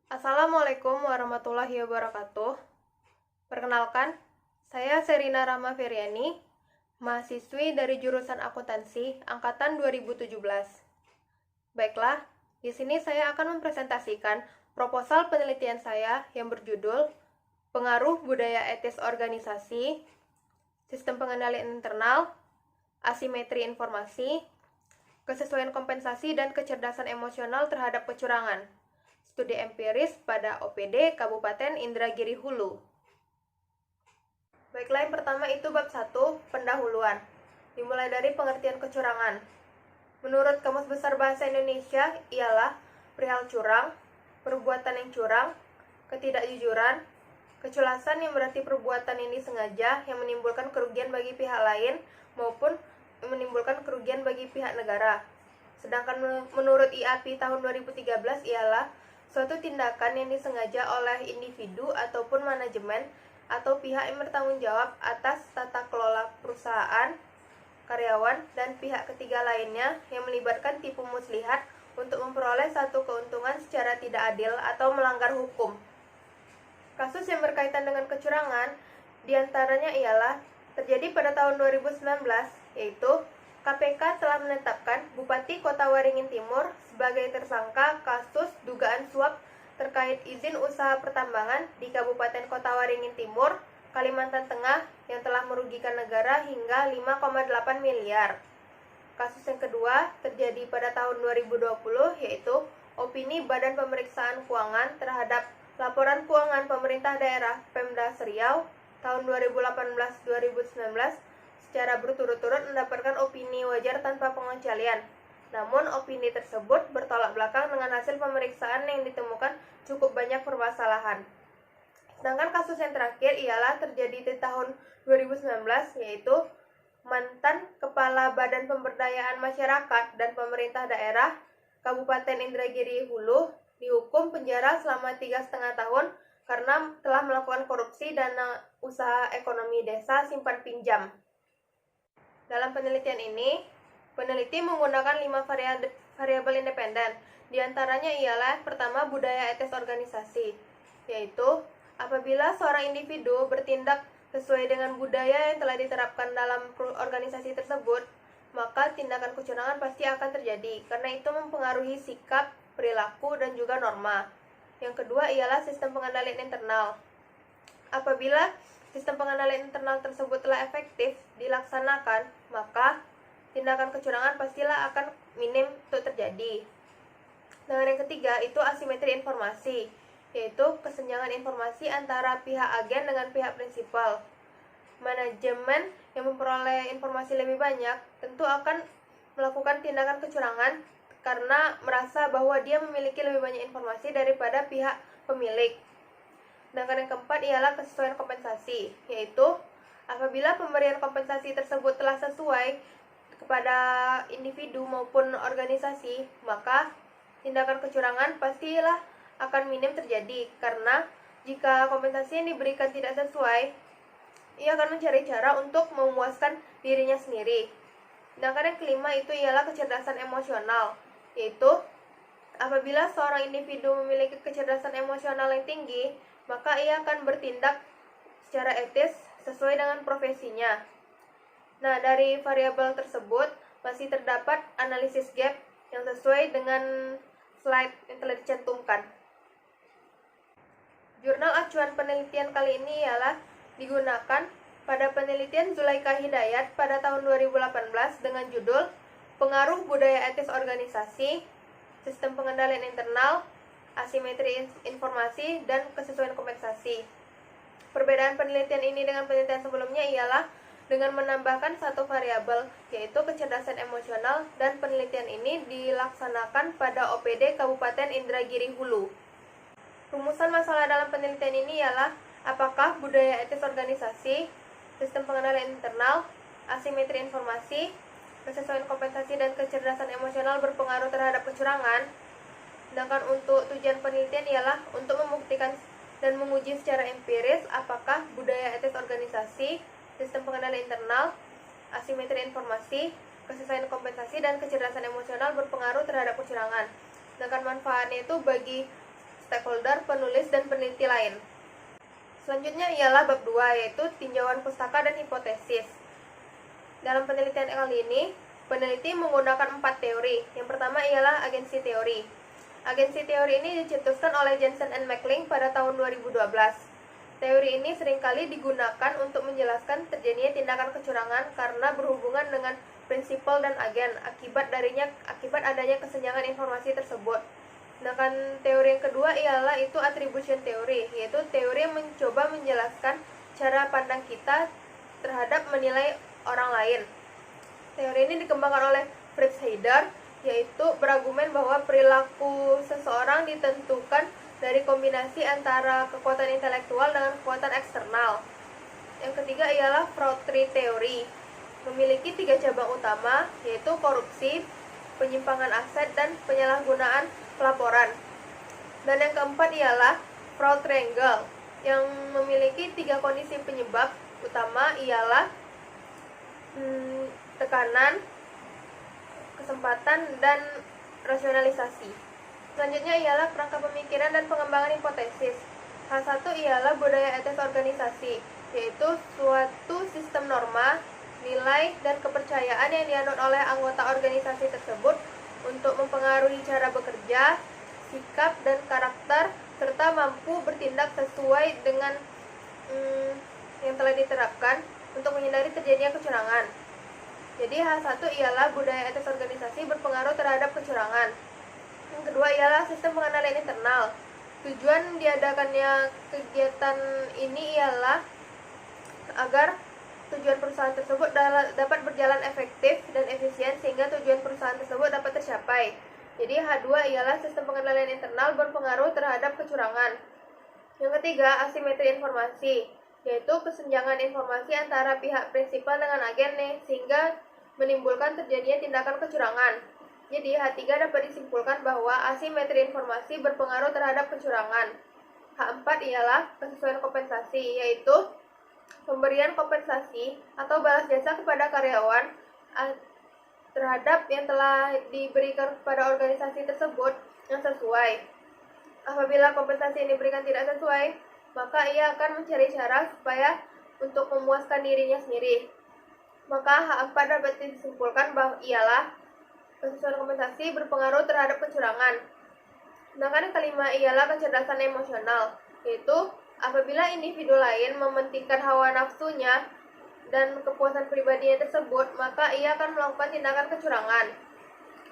Assalamualaikum warahmatullahi wabarakatuh. Perkenalkan, saya Serina Rama Feriani, mahasiswi dari jurusan Akuntansi angkatan 2017. Baiklah, di sini saya akan mempresentasikan proposal penelitian saya yang berjudul Pengaruh Budaya Etis Organisasi, Sistem Pengendalian Internal, Asimetri Informasi, Kesesuaian Kompensasi dan Kecerdasan Emosional terhadap Kecurangan. Studi empiris pada OPD Kabupaten Indragiri Hulu. Baiklah, yang pertama itu bab 1, pendahuluan. Dimulai dari pengertian kecurangan. Menurut Kamus Besar Bahasa Indonesia, ialah perihal curang, perbuatan yang curang, ketidakjujuran, keculasan yang berarti perbuatan yang disengaja yang menimbulkan kerugian bagi pihak lain maupun menimbulkan kerugian bagi pihak negara. Sedangkan menurut IAPI tahun 2013 ialah suatu tindakan yang disengaja oleh individu ataupun manajemen atau pihak yang bertanggung jawab atas tata kelola perusahaan, karyawan, dan pihak ketiga lainnya yang melibatkan tipu muslihat untuk memperoleh satu keuntungan secara tidak adil atau melanggar hukum. Kasus yang berkaitan dengan kecurangan diantaranya ialah terjadi pada tahun 2019, yaitu KPK telah menetapkan Bupati Kota Waringin Timur sebagai tersangka kasus dugaan suap terkait izin usaha pertambangan di Kabupaten Kota Waringin Timur, Kalimantan Tengah yang telah merugikan negara hingga 5,8 miliar. Kasus yang kedua terjadi pada tahun 2020, yaitu opini Badan Pemeriksaan Keuangan terhadap laporan keuangan pemerintah daerah Pemda Riau tahun 2018-2019 secara berturut-turut mendapatkan opini wajar tanpa pengecualian. Namun, opini tersebut bertolak belakang dengan hasil pemeriksaan yang ditemukan cukup banyak permasalahan. Sedangkan kasus yang terakhir ialah terjadi di tahun 2019, yaitu mantan Kepala Badan Pemberdayaan Masyarakat dan Pemerintah Daerah Kabupaten Indragiri Hulu dihukum penjara selama 3,5 tahun karena telah melakukan korupsi dana usaha ekonomi desa simpan pinjam. Dalam penelitian ini, peneliti menggunakan 5 variabel independen. Di antaranya ialah pertama, budaya etis organisasi, yaitu apabila seorang individu bertindak sesuai dengan budaya yang telah diterapkan dalam organisasi tersebut, maka tindakan kecurangan pasti akan terjadi, karena itu mempengaruhi sikap, perilaku, dan juga norma. Yang kedua ialah sistem pengendalian internal. Apabila sistem pengendalian internal tersebut telah efektif dilaksanakan, maka tindakan kecurangan pastilah akan minim untuk terjadi. Dan yang ketiga itu asimetri informasi, yaitu kesenjangan informasi antara pihak agen dengan pihak prinsipal. Manajemen yang memperoleh informasi lebih banyak tentu akan melakukan tindakan kecurangan karena merasa bahwa dia memiliki lebih banyak informasi daripada pihak pemilik. Sedangkan yang keempat ialah kesesuaian kompensasi, yaitu apabila pemberian kompensasi tersebut telah sesuai kepada individu maupun organisasi, maka tindakan kecurangan pastilah akan minim terjadi, karena jika kompensasi yang diberikan tidak sesuai, ia akan mencari cara untuk memuaskan dirinya sendiri. Sedangkan yang kelima itu ialah kecerdasan emosional, yaitu apabila seorang individu memiliki kecerdasan emosional yang tinggi, maka ia akan bertindak secara etis sesuai dengan profesinya. Nah, dari variabel tersebut masih terdapat analisis gap yang sesuai dengan slide yang telah dicantumkan. Jurnal acuan penelitian kali ini ialah digunakan pada penelitian Zulaikha Hidayat pada tahun 2018 dengan judul Pengaruh Budaya Etis Organisasi, Sistem Pengendalian Internal, Asimetri Informasi, dan Kesesuaian Kompensasi. Perbedaan penelitian ini dengan penelitian sebelumnya ialah dengan menambahkan satu variabel, yaitu kecerdasan emosional, dan penelitian ini dilaksanakan pada OPD Kabupaten Indragiri Hulu. Rumusan masalah dalam penelitian ini ialah apakah budaya etis organisasi, sistem pengendalian internal, asimetri informasi, kesesuaian kompensasi, dan kecerdasan emosional berpengaruh terhadap kecurangan. Sedangkan untuk tujuan penelitian ialah untuk membuktikan dan menguji secara empiris apakah budaya etis organisasi, sistem pengendalian internal, asimetri informasi, kesesuaian kompensasi, dan kecerdasan emosional berpengaruh terhadap kecurangan. Sedangkan manfaatnya itu bagi stakeholder, penulis, dan peneliti lain. Selanjutnya ialah bab 2, yaitu tinjauan pustaka dan hipotesis. Dalam penelitian kali ini, peneliti menggunakan 4 teori. Yang pertama ialah agensi teori. Agensi teori ini dicetuskan oleh Jensen and McLean pada tahun 2012. Teori ini seringkali digunakan untuk menjelaskan terjadinya tindakan kecurangan karena berhubungan dengan prinsipal dan agen akibat adanya kesenjangan informasi tersebut. Sedangkan teori yang kedua ialah itu attribution theory, yaitu teori yang mencoba menjelaskan cara pandang kita terhadap menilai orang lain. Teori ini dikembangkan oleh Fritz Heider, yaitu berargumen bahwa perilaku seseorang ditentukan dari kombinasi antara kekuatan intelektual dengan kekuatan eksternal. Yang ketiga ialah fraud tree theory, memiliki 3 cabang utama, yaitu korupsi, penyimpangan aset, dan penyalahgunaan pelaporan. Dan yang keempat ialah fraud triangle, yang memiliki 3 kondisi penyebab utama ialah tekanan, kesempatan, dan rasionalisasi. Selanjutnya ialah kerangka pemikiran dan pengembangan hipotesis. Hal satu ialah budaya etis organisasi, yaitu suatu sistem norma, nilai, dan kepercayaan yang dianut oleh anggota organisasi tersebut untuk mempengaruhi cara bekerja, sikap, dan karakter, serta mampu bertindak sesuai dengan yang telah diterapkan untuk menghindari terjadinya kecurangan. Jadi hal satu ialah budaya etis organisasi berpengaruh terhadap kecurangan. Yang kedua ialah sistem pengendalian internal. Tujuan diadakannya kegiatan ini ialah agar tujuan perusahaan tersebut dapat berjalan efektif dan efisien sehingga tujuan perusahaan tersebut dapat tercapai. Jadi H2 ialah sistem pengendalian internal berpengaruh terhadap kecurangan. Yang ketiga, asimetri informasi, yaitu kesenjangan informasi antara pihak prinsipal dengan agen sehingga menimbulkan terjadinya tindakan kecurangan. Jadi H3 dapat disimpulkan bahwa asimetri informasi berpengaruh terhadap kecurangan. H4 ialah kesesuaian kompensasi, yaitu pemberian kompensasi atau balas jasa kepada karyawan terhadap yang telah diberikan kepada organisasi tersebut yang sesuai. Apabila kompensasi yang diberikan tidak sesuai, maka ia akan mencari cara supaya untuk memuaskan dirinya sendiri. Maka H4 dapat disimpulkan bahwa ialah kesesuaian kompensasi berpengaruh terhadap kecurangan. Sedangkan yang kelima ialah kecerdasan emosional, yaitu apabila individu lain mementingkan hawa nafsunya dan kepuasan pribadinya tersebut, maka ia akan melakukan tindakan kecurangan.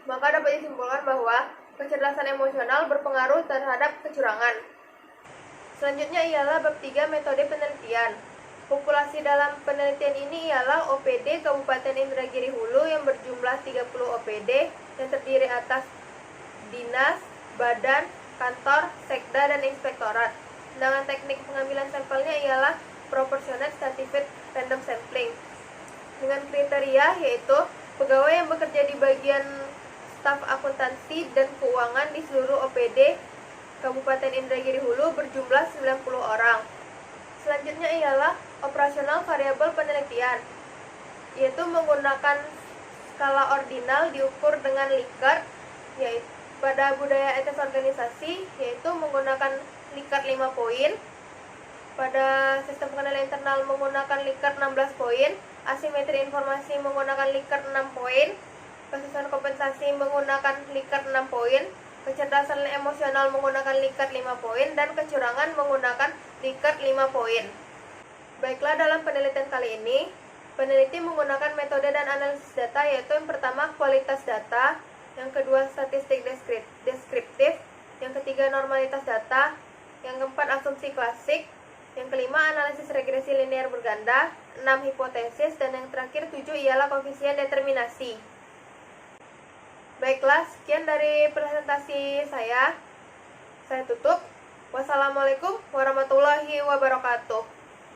Maka dapat disimpulkan bahwa kecerdasan emosional berpengaruh terhadap kecurangan. Selanjutnya ialah bab 3 metode penelitian. Populasi dalam penelitian ini ialah OPD Kabupaten Indragiri Hulu yang berjumlah 30 OPD yang terdiri atas dinas, badan, kantor, sekda, dan inspektorat. Sedangkan teknik pengambilan sampelnya ialah proportionate stratified random sampling dengan kriteria yaitu pegawai yang bekerja di bagian staf akuntansi dan keuangan di seluruh OPD Kabupaten Indragiri Hulu berjumlah 90 orang. Selanjutnya ialah operasional variabel penelitian, yaitu menggunakan skala ordinal diukur dengan Likert, yaitu pada budaya etis organisasi, yaitu menggunakan Likert 5 poin. Pada sistem pengendalian internal menggunakan Likert 16 poin, asimetri informasi menggunakan Likert 6 poin, kesesuaian kompensasi menggunakan Likert 6 poin, kecerdasan emosional menggunakan Likert 5 poin, dan kecurangan menggunakan Likert 5 poin. Baiklah, dalam penelitian kali ini, peneliti menggunakan metode dan analisis data, yaitu yang pertama kualitas data, yang kedua statistik deskriptif, yang ketiga normalitas data, yang keempat asumsi klasik, yang kelima analisis regresi linear berganda, 6 hipotesis, dan yang terakhir 7 ialah koefisien determinasi. Baiklah, sekian dari presentasi saya tutup. Wassalamualaikum warahmatullahi wabarakatuh.